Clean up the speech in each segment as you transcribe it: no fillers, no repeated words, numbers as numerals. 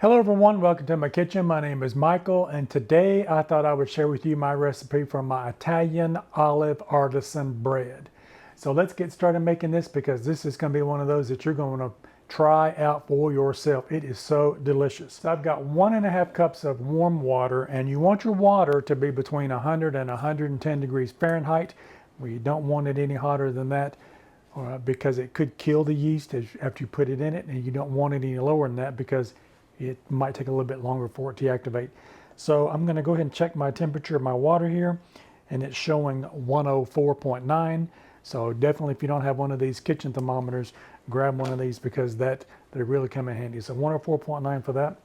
Hello everyone, welcome to my kitchen. My name is Michael and today I thought I would share with you my recipe for my Italian olive artisan bread. So let's get started making this because this is going to be one of those that you're going to try out for yourself. It is so delicious. So I've got 1.5 cups of warm water, and you want your water to be between 100 and 110 degrees Fahrenheit. We don't want it any hotter than that because it could kill the yeast after you put it in it, and you don't want it any lower than that because it might take a little bit longer for it to activate. So I'm going to go ahead and check my temperature of my water here, and it's showing 104.9. So definitely, if you don't have one of these kitchen thermometers, grab one of these because they really come in handy. So 104.9 for that.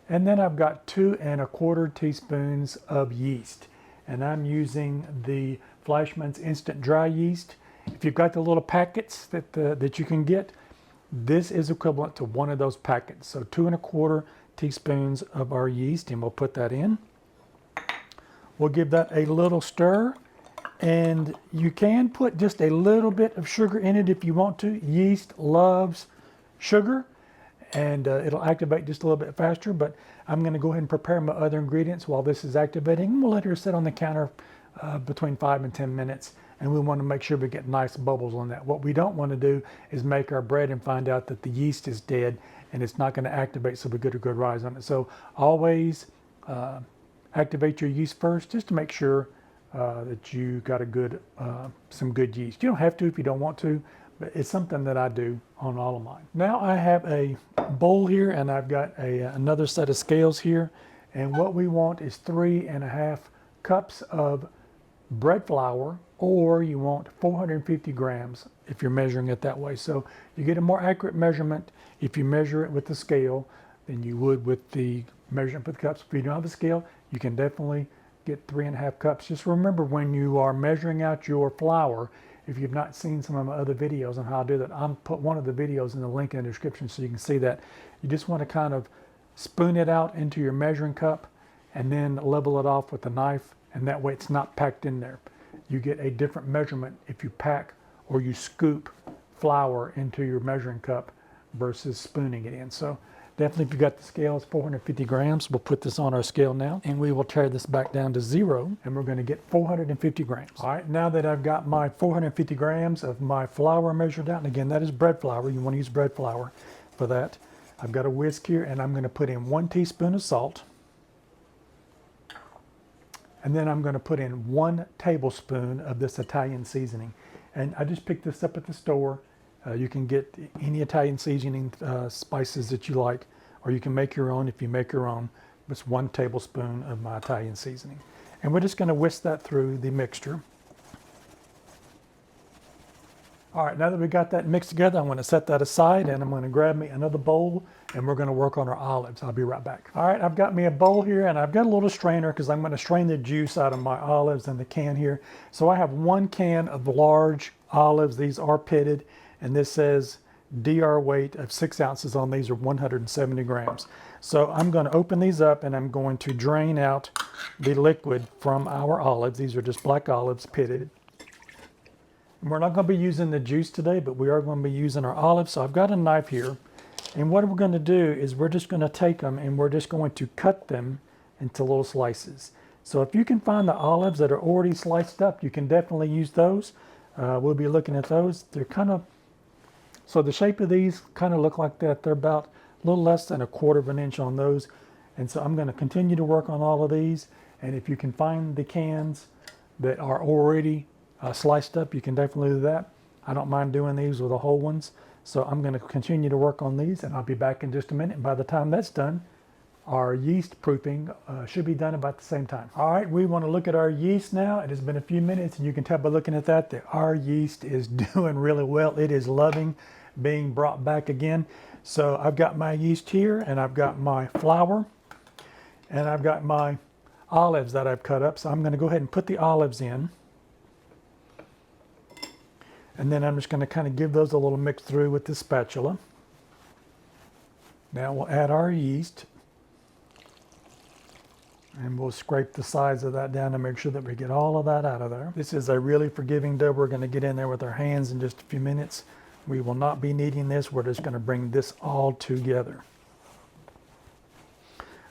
And then I've got 2¼ teaspoons of yeast, and I'm using the Fleischmann's Instant Dry Yeast. If you've got the little packets that you can get, this is equivalent to one of those packets. So 2¼ teaspoons of our yeast, and we'll put that in. We'll give that a little stir, and you can put just a little bit of sugar in it if you want to. Yeast loves sugar, and it'll activate just a little bit faster, but I'm going to go ahead and prepare my other ingredients while this is activating, and we'll let her sit on the counter between 5 and 10 minutes. And we want to make sure we get nice bubbles on that. What we don't want to do is make our bread and find out that the yeast is dead and it's not going to activate, so we get a good rise on it. So always activate your yeast first, just to make sure that you got some good yeast. You don't have to if you don't want to, but it's something that I do on all of mine. Now I have a bowl here, and I've got another set of scales here, and what we want is 3½ cups of bread flour, or you want 450 grams if you're measuring it that way. So you get a more accurate measurement if you measure it with the scale than you would with the measurement with cups. If you don't have a scale, you can definitely get 3½ cups. Just remember, when you are measuring out your flour, if you've not seen some of my other videos on how to do that, I'll put one of the videos in the link in the description so you can see that. You just want to kind of spoon it out into your measuring cup and then level it off with a knife, and that way it's not packed in there. You get a different measurement if you pack or you scoop flour into your measuring cup versus spooning it in. So definitely, if you got the scale, it's 450 grams. We'll put this on our scale now, and we will tear this back down to 0, and we're going to get 450 grams. All right, now that I've got my 450 grams of my flour measured out, and again, that is bread flour. You want to use bread flour for that. I've got a whisk here, and I'm going to put in 1 teaspoon of salt. And then I'm going to put in 1 tablespoon of this Italian seasoning. And I just picked this up at the store. You can get any Italian seasoning spices that you like, or you can make your own if you make your own. It's 1 tablespoon of my Italian seasoning. And we're just going to whisk that through the mixture. All right, now that we got that mixed together, I'm going to set that aside, and I'm going to grab me another bowl, and we're going to work on our olives. I'll be right back. All right, I've got me a bowl here, and I've got a little strainer because I'm going to strain the juice out of my olives in the can here. So I have 1 can of large olives. These are pitted, and this says DR weight of 6 ounces on these, or 170 grams. So I'm going to open these up, and I'm going to drain out the liquid from our olives. These are just black olives, pitted. We're not going to be using the juice today, but we are going to be using our olives. So I've got a knife here, and what we're going to do is we're just going to take them and we're just going to cut them into little slices. So if you can find the olives that are already sliced up, you can definitely use those. We'll be looking at those. They're kind of, so the shape of these kind of look like that. They're about a little less than 1/4 inch on those. And so I'm going to continue to work on all of these. And if you can find the cans that are already sliced up, you can definitely do that. I don't mind doing these with the whole ones. So I'm going to continue to work on these, and I'll be back in just a minute. And by the time that's done, our yeast proofing should be done about the same time. All right, we want to look at our yeast now. It has been a few minutes, and you can tell by looking at that our yeast is doing really well. It is loving being brought back again. So I've got my yeast here, and I've got my flour, and I've got my olives that I've cut up. So I'm going to go ahead and put the olives in. And then I'm just going to kind of give those a little mix through with this spatula. Now we'll add our yeast. And we'll scrape the sides of that down to make sure that we get all of that out of there. This is a really forgiving dough. We're going to get in there with our hands in just a few minutes. We will not be needing this. We're just going to bring this all together.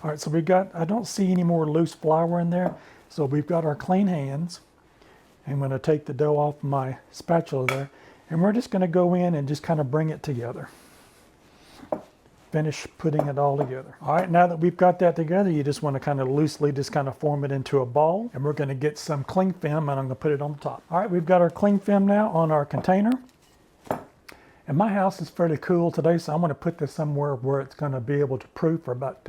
All right, so we've got, I don't see any more loose flour in there. So we've got our clean hands. I'm going to take the dough off my spatula there, and we're just going to go in and just kind of bring it together. Finish putting it all together. All right, now that we've got that together, you just want to kind of loosely just kind of form it into a ball, and we're going to get some cling film, and I'm going to put it on the top. All right, we've got our cling film now on our container. And my house is fairly cool today, so I'm going to put this somewhere where it's going to be able to proof for about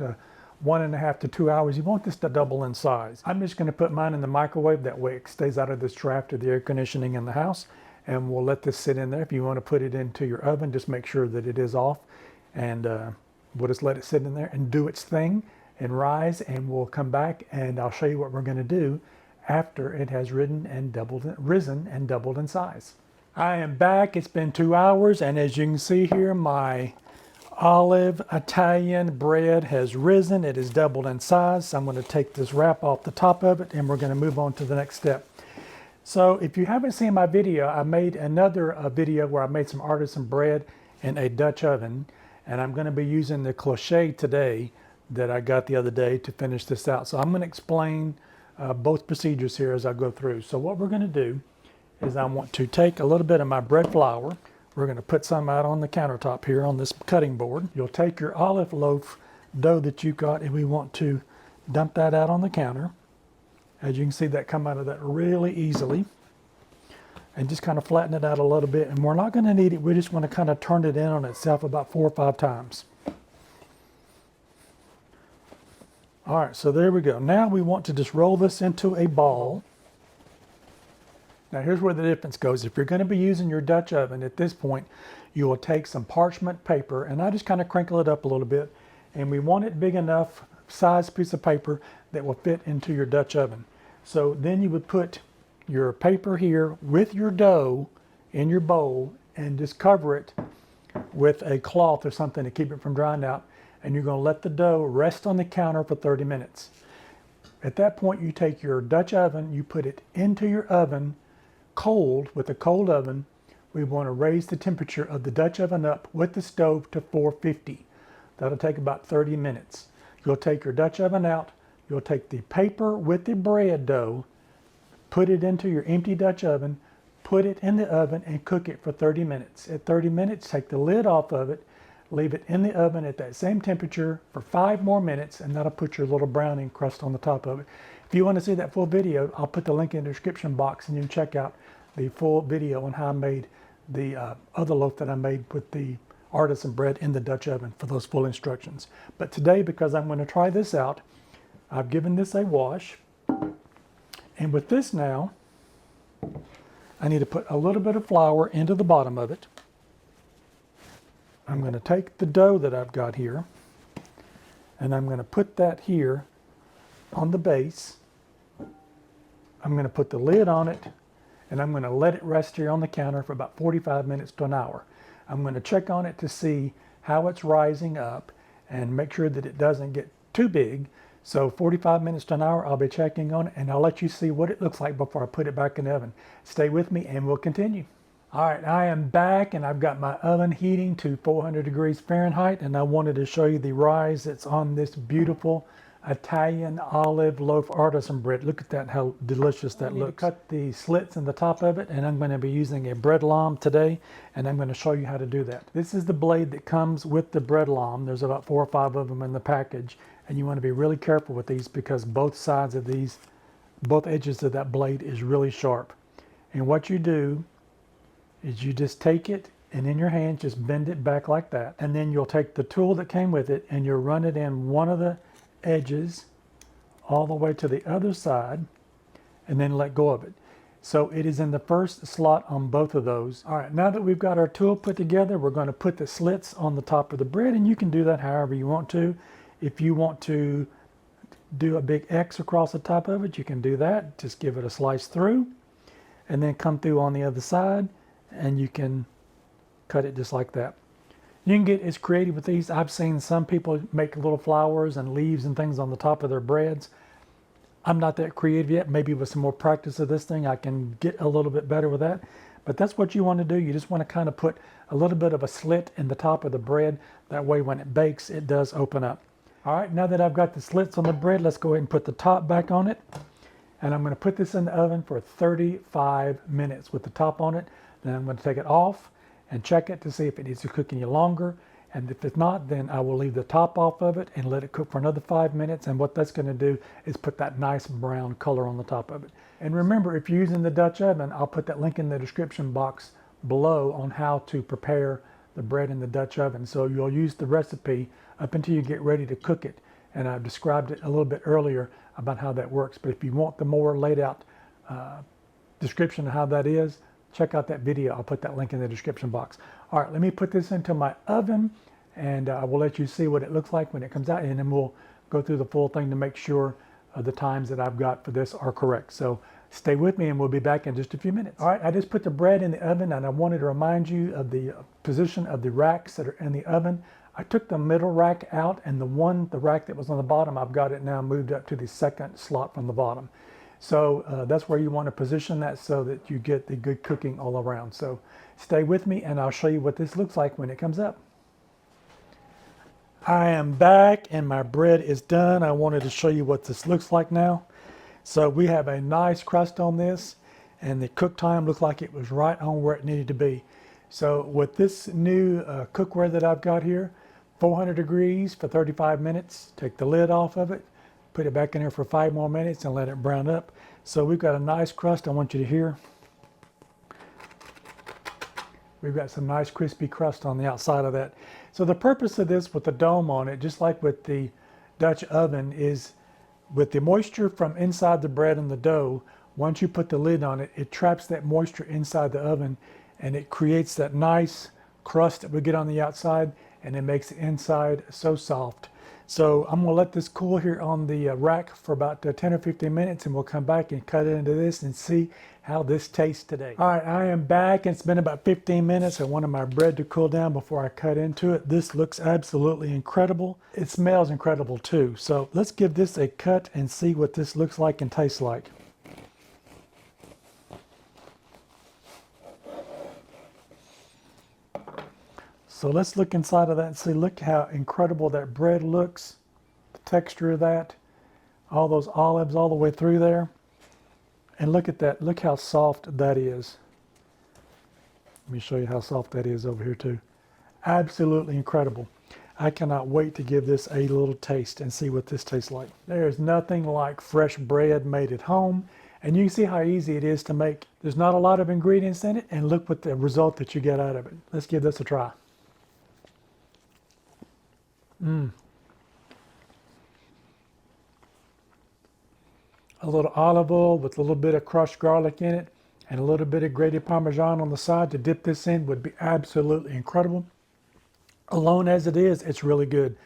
1.5 to 2 hours. You want this to double in size. I'm just going to put mine in the microwave. That way it stays out of this draft of the air conditioning in the house. And we'll let this sit in there. If you want to put it into your oven, just make sure that it is off. And we'll just let it sit in there and do its thing and rise. And we'll come back and I'll show you what we're going to do after it has risen and doubled in size. I am back. It's been 2 hours. And as you can see here, my olive Italian bread has risen. It has doubled in size. So I'm going to take this wrap off the top of it and we're going to move on to the next step. So if you haven't seen my video, I made another video where I made some artisan bread in a Dutch oven, and I'm going to be using the cloche today that I got the other day to finish this out. So I'm going to explain both procedures here as I go through. So what we're going to do is I want to take a little bit of my bread flour. We're going to put some out on the countertop here on this cutting board. You'll take your olive loaf dough that you've got, and we want to dump that out on the counter. As you can see, that come out of that really easily. And just kind of flatten it out a little bit. And we're not going to need it. We just want to kind of turn it in on itself about 4 or 5 times. All right, so there we go. Now we want to just roll this into a ball. Now here's where the difference goes. If you're going to be using your Dutch oven at this point, you will take some parchment paper, and I just kind of crinkle it up a little bit, and we want it big enough size piece of paper that will fit into your Dutch oven. So then you would put your paper here with your dough in your bowl and just cover it with a cloth or something to keep it from drying out, and you're going to let the dough rest on the counter for 30 minutes. At that point, you take your Dutch oven, you put it into your oven cold. With a cold oven, we want to raise the temperature of the Dutch oven up with the stove to 450. That'll take about 30 minutes. You'll take your Dutch oven out, you'll take the paper with the bread dough, put it into your empty Dutch oven, put it in the oven and cook it for 30 minutes. At 30 minutes, take the lid off of it, leave it in the oven at that same temperature for 5 more minutes, and that'll put your little browning crust on the top of it. If you want to see that full video, I'll put the link in the description box and you can check out the full video on how I made the other loaf that I made with the artisan bread in the Dutch oven for those full instructions. But today, because I'm going to try this out, I've given this a wash. And with this now, I need to put a little bit of flour into the bottom of it. I'm going to take the dough that I've got here, and I'm going to put that here on the base. I'm going to put the lid on it, and I'm going to let it rest here on the counter for about 45 minutes to an hour. I'm going to check on it to see how it's rising up and make sure that it doesn't get too big. So 45 minutes to an hour, I'll be checking on it, and I'll let you see what it looks like before I put it back in the oven. Stay with me and we'll continue. All right, I am back and I've got my oven heating to 400 degrees Fahrenheit, and I wanted to show you the rise that's on this beautiful Italian olive loaf artisan bread. Look at that, how delicious that looks. Cut the slits in the top of it, and I'm going to be using a bread lame today, and I'm going to show you how to do that. This is the blade that comes with the bread lame. There's about 4 or 5 of them in the package, and you want to be really careful with these because both sides of these, both edges of that blade is really sharp. And what you do is you just take it and in your hand just bend it back like that, and then you'll take the tool that came with it and you'll run it in one of the edges all the way to the other side and then let go of it. So it is in the first slot on both of those. All right, now that we've got our tool put together, we're going to put the slits on the top of the bread, and you can do that however you want to. If you want to do a big X across the top of it, you can do that. Just give it a slice through and then come through on the other side, and you can cut it just like that. You can get as creative with these. I've seen some people make little flowers and leaves and things on the top of their breads. I'm not that creative yet. Maybe with some more practice of this thing, I can get a little bit better with that. But that's what you want to do. You just want to kind of put a little bit of a slit in the top of the bread. That way when it bakes, it does open up. All right, now that I've got the slits on the bread, let's go ahead and put the top back on it. And I'm going to put this in the oven for 35 minutes with the top on it. Then I'm going to take it off and check it to see if it needs to cook any longer. And if it's not, then I will leave the top off of it and let it cook for another 5 minutes. And what that's going to do is put that nice brown color on the top of it. And remember, if you're using the Dutch oven, I'll put that link in the description box below on how to prepare the bread in the Dutch oven. So you'll use the recipe up until you get ready to cook it. And I've described it a little bit earlier about how that works. But if you want the more laid out description of how that is, check out that video. I'll put that link in the description box. All right, let me put this into my oven and I will let you see what it looks like when it comes out, and then we'll go through the full thing to make sure the times that I've got for this are correct. So stay with me and we'll be back in just a few minutes. All right, I just put the bread in the oven and I wanted to remind you of the position of the racks that are in the oven. I took the middle rack out, and the rack that was on the bottom, I've got it now moved up to the second slot from the bottom. So that's where you want to position that so that you get the good cooking all around. So stay with me and I'll show you what this looks like when it comes up. I am back and my bread is done. I wanted to show you what this looks like now. So we have a nice crust on this, and the cook time looked like it was right on where it needed to be. So with this new cookware that I've got here, 400 degrees for 35 minutes, take the lid off of it, put it back in there for 5 more minutes and let it brown up. So we've got a nice crust. I want you to hear. We've got some nice crispy crust on the outside of that. So the purpose of this with the dome on it, just like with the Dutch oven, is with the moisture from inside the bread and the dough, once you put the lid on it, it traps that moisture inside the oven and it creates that nice crust that we get on the outside, and it makes the inside so soft. So I'm going to let this cool here on the rack for about 10 or 15 minutes, and we'll come back and cut it into this and see how this tastes today. All right, I am back. It's been about 15 minutes. I wanted my bread to cool down before I cut into it. This looks absolutely incredible. It smells incredible too. So let's give this a cut and see what this looks like and tastes like. So let's look inside of that and see, look how incredible that bread looks, the texture of that, all those olives all the way through there. And look at that, look how soft that is. Let me show you how soft that is over here too. Absolutely incredible. I cannot wait to give this a little taste and see what this tastes like. There's nothing like fresh bread made at home. And you can see how easy it is to make. There's not a lot of ingredients in it, and look what the result that you get out of it. Let's give this a try. A little olive oil with a little bit of crushed garlic in it and a little bit of grated Parmesan on the side to dip this in would be absolutely incredible. Alone as it is, it's really good.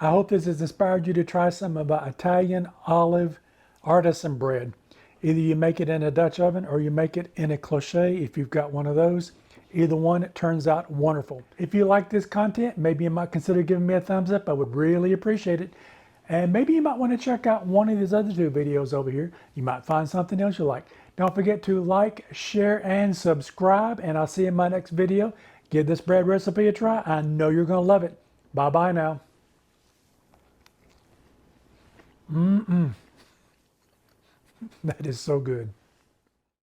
I hope this has inspired you to try some of our Italian olive artisan bread. Either you make it in a Dutch oven or you make it in a cloche if you've got one of those. Either one, it turns out wonderful. If you like this content, maybe you might consider giving me a thumbs up. I would really appreciate it. And maybe you might want to check out one of these other 2 videos over here. You might find something else you like. Don't forget to like, share, and subscribe. And I'll see you in my next video. Give this bread recipe a try. I know you're going to love it. Bye-bye now. That is so good.